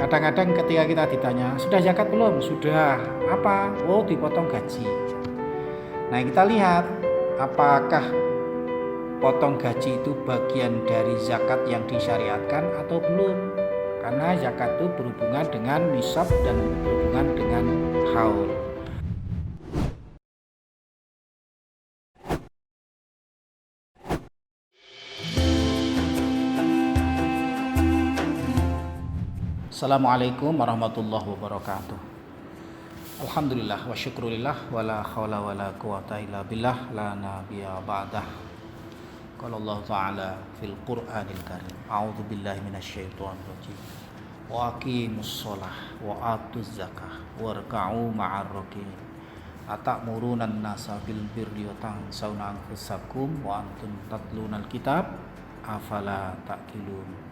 Kadang-kadang ketika kita ditanya, sudah zakat belum? Sudah. Apa? Oh, dipotong gaji. Nah, kita lihat apakah potong gaji itu bagian dari zakat yang disyariatkan atau belum. Karena zakat itu berhubungan dengan nisab dan berhubungan dengan haul. Assalamualaikum warahmatullahi wabarakatuh. Alhamdulillah wa syukrulillah wa la khawla wa la quwata illa billah la nabiyya ba'dah. Qala Allah Ta'ala fil Qur'anil Karim. A'udzu billahi minasyaitonir rajim. Wa aqimus shalah wa atuz zakah warka'u ma'ar rakiin. Atamuruna an-nasa bil birri wa tansawna anfusakum wa antum tatlunal kitab afala ta'qilun.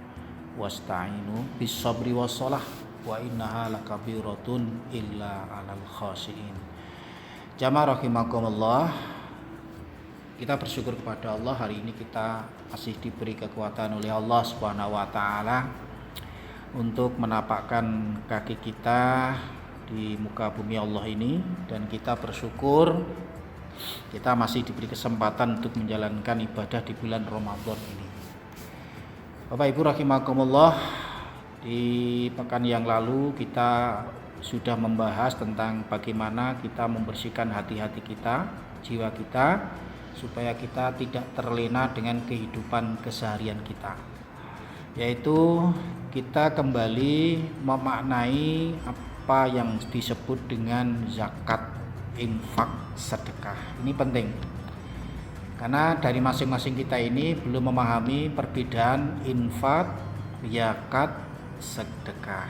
Wasta'inu bis sabri was shalah wa innaha lakabiratun illa 'alal khashiin. Jamaah rahimakumullah, kita bersyukur kepada Allah, hari ini kita masih diberi kekuatan oleh Allah Subhanahu wa taala untuk menapakkan kaki kita di muka bumi Allah ini, dan kita bersyukur kita masih diberi kesempatan untuk menjalankan ibadah di bulan Ramadan ini. Bapak Ibu rahimakumullah, di pekan yang lalu kita sudah membahas tentang bagaimana kita membersihkan hati-hati kita, jiwa kita, supaya kita tidak terlena dengan kehidupan keseharian kita, yaitu kita kembali memaknai apa yang disebut dengan zakat, infak, sedekah. Ini penting, karena dari masing-masing kita ini belum memahami perbedaan infak, zakat, sedekah.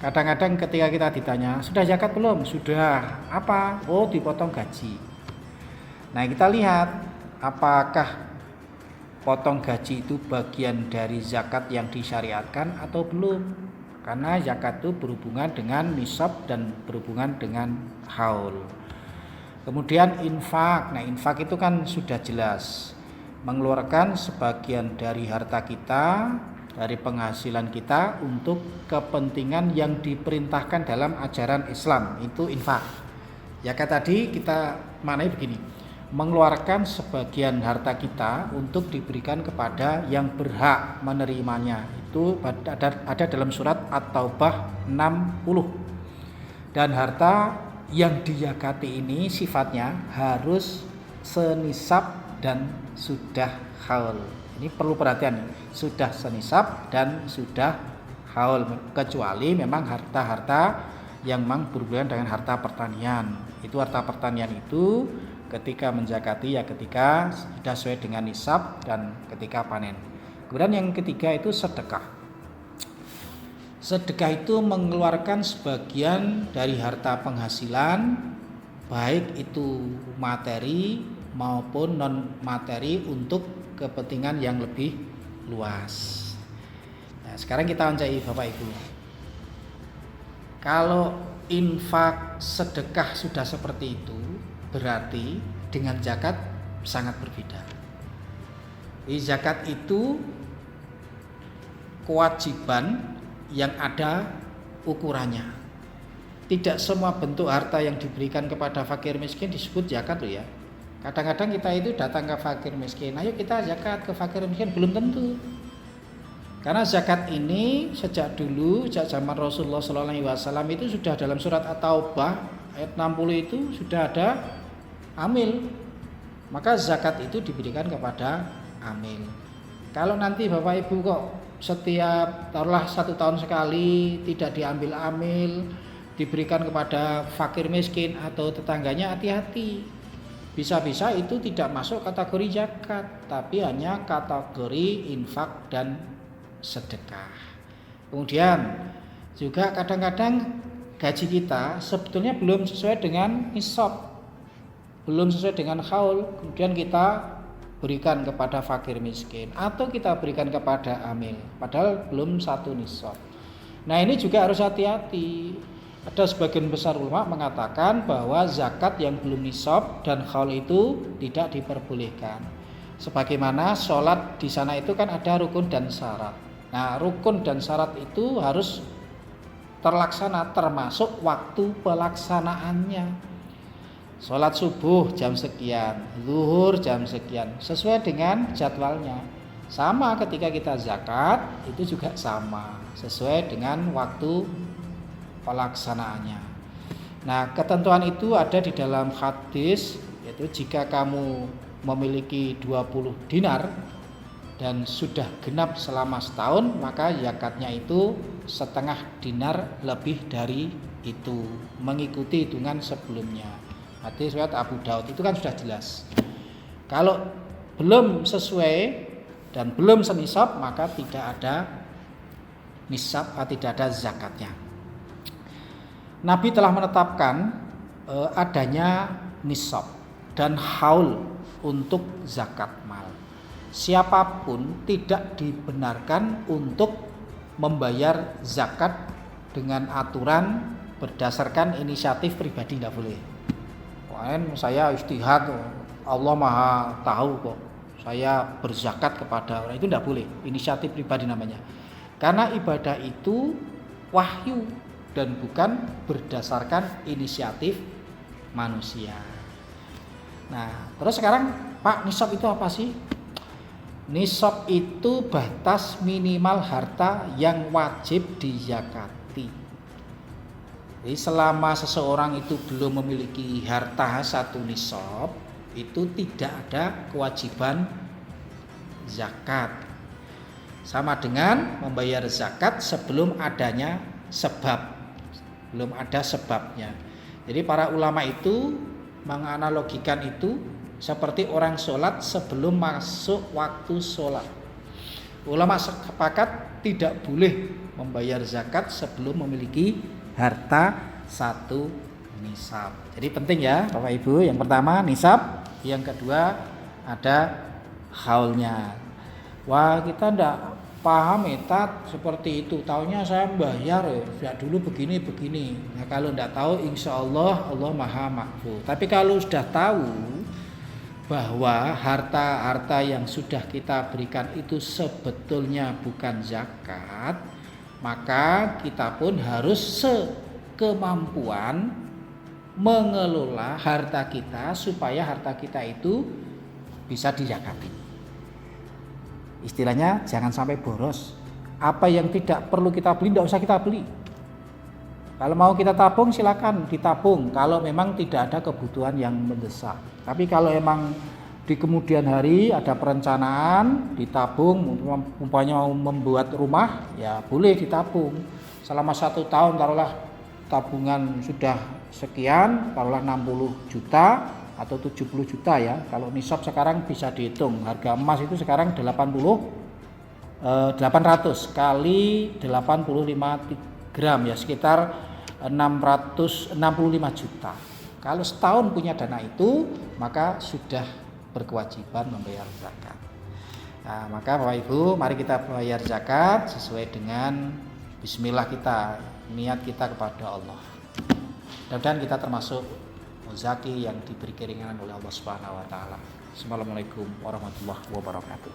Kadang-kadang ketika kita ditanya, sudah zakat belum? Sudah. Apa? Oh, dipotong gaji. Nah, kita lihat apakah potong gaji itu bagian dari zakat yang disyariatkan atau belum. Karena zakat itu berhubungan dengan nisab dan berhubungan dengan haul. Kemudian infak. Nah, infak itu kan sudah jelas, mengeluarkan sebagian dari harta kita, dari penghasilan kita untuk kepentingan yang diperintahkan dalam ajaran Islam, itu infak. Ya, kayak tadi kita maknai begini, mengeluarkan sebagian harta kita untuk diberikan kepada yang berhak menerimanya. Itu ada dalam surat At-Taubah 60. Dan harta yang dizakati ini sifatnya harus senisab dan sudah haul. Ini perlu perhatian, sudah senisab dan sudah haul, kecuali memang harta-harta yang memang berhubungan dengan harta pertanian. Itu harta pertanian itu ketika menzakati ya ketika sudah sesuai dengan nisab dan ketika panen. Kemudian yang ketiga itu sedekah. Sedekah itu mengeluarkan sebagian dari harta penghasilan, baik itu materi maupun non materi, untuk kepentingan yang lebih luas. Nah, sekarang kita wancai Bapak Ibu. Kalau infak, sedekah sudah seperti itu, berarti dengan zakat sangat berbeda. Di zakat itu kewajiban yang ada ukurannya. Tidak semua bentuk harta yang diberikan kepada fakir miskin disebut zakat loh ya. Kadang-kadang kita itu datang ke fakir miskin, ayo kita zakat ke fakir miskin, belum tentu. Karena zakat ini sejak dulu, sejak zaman Rasulullah SAW itu sudah dalam surat At-Taubah ayat 60 itu sudah ada amil. Maka zakat itu diberikan kepada amil. Kalau nanti Bapak Ibu kok setiap taruhlah 1 tahun sekali tidak diambil amil, diberikan kepada fakir miskin atau tetangganya, hati-hati. Bisa-bisa itu tidak masuk kategori zakat, tapi hanya kategori infak dan sedekah. Kemudian juga kadang-kadang gaji kita sebetulnya belum sesuai dengan nisab, belum sesuai dengan haul, kemudian kita berikan kepada fakir miskin atau kita berikan kepada amil, padahal belum satu nisab. Nah, ini juga harus hati-hati. Ada sebagian besar ulama mengatakan bahwa zakat yang belum nisab dan haul itu tidak diperbolehkan. Sebagaimana sholat di sana itu kan ada rukun dan syarat. Nah, rukun dan syarat itu harus terlaksana termasuk waktu pelaksanaannya. Sholat subuh jam sekian, zuhur jam sekian, sesuai dengan jadwalnya. Sama ketika kita zakat itu juga sama, sesuai dengan waktu pelaksanaannya. Nah, ketentuan itu ada di dalam hadis, yaitu jika kamu memiliki 20 dinar dan sudah genap selama setahun, maka zakatnya itu setengah dinar lebih dari itu, mengikuti hitungan sebelumnya. Hadis riwayat Abu Daud itu kan sudah jelas. Kalau belum sesuai dan belum senisab, maka tidak ada nisab, tidak ada zakatnya. Nabi telah menetapkan adanya nisab dan haul untuk zakat mal. Siapapun tidak dibenarkan untuk membayar zakat dengan aturan berdasarkan inisiatif pribadi, tidak boleh. Saya ijtihad, Allah Maha tahu kok, saya berzakat kepada orang, itu tidak boleh. Inisiatif pribadi namanya. Karena ibadah itu wahyu dan bukan berdasarkan inisiatif manusia. Nah, terus sekarang Pak, nisab itu apa sih? Nisab itu batas minimal harta yang wajib dizakati. Jadi selama seseorang itu belum memiliki harta satu nisab, itu tidak ada kewajiban zakat. Sama dengan membayar zakat sebelum adanya sebab, belum ada sebabnya. Jadi para ulama itu menganalogikan itu seperti orang sholat sebelum masuk waktu sholat. Ulama sepakat tidak boleh membayar zakat sebelum memiliki harta satu nisab. Jadi penting ya Bapak Ibu. Yang pertama nisab, yang kedua ada haulnya. Wah, kita ndak paham etat seperti itu. Taunya saya membayar ya dulu begini. Nah, kalau ndak tahu insya Allah Allah Maha Mahfuz. Tapi kalau sudah tahu bahwa harta-harta yang sudah kita berikan itu sebetulnya bukan zakat, maka kita pun harus sekemampuan mengelola harta kita supaya harta kita itu bisa dizakati. Istilahnya jangan sampai boros. Apa yang tidak perlu kita beli tidak usah kita beli. Kalau mau kita tabung silakan ditabung kalau memang tidak ada kebutuhan yang mendesak. Tapi kalau emang di kemudian hari ada perencanaan ditabung, umpamanya mau membuat rumah ya boleh ditabung selama 1 tahun, taruhlah tabungan sudah sekian, taruhlah 60 juta atau 70 juta ya. Kalau nisab sekarang bisa dihitung, harga emas itu sekarang 800 kali 85 gram ya sekitar 665 juta. Kalau setahun punya dana itu maka sudah berkewajiban membayar zakat. Nah, maka Bapak Ibu, mari kita bayar zakat sesuai dengan bismillah kita, niat kita kepada Allah. Mudah-mudahan kita termasuk muzaki yang diberi keringanan oleh Allah Subhanahu wa taala. Assalamualaikum warahmatullahi wabarakatuh.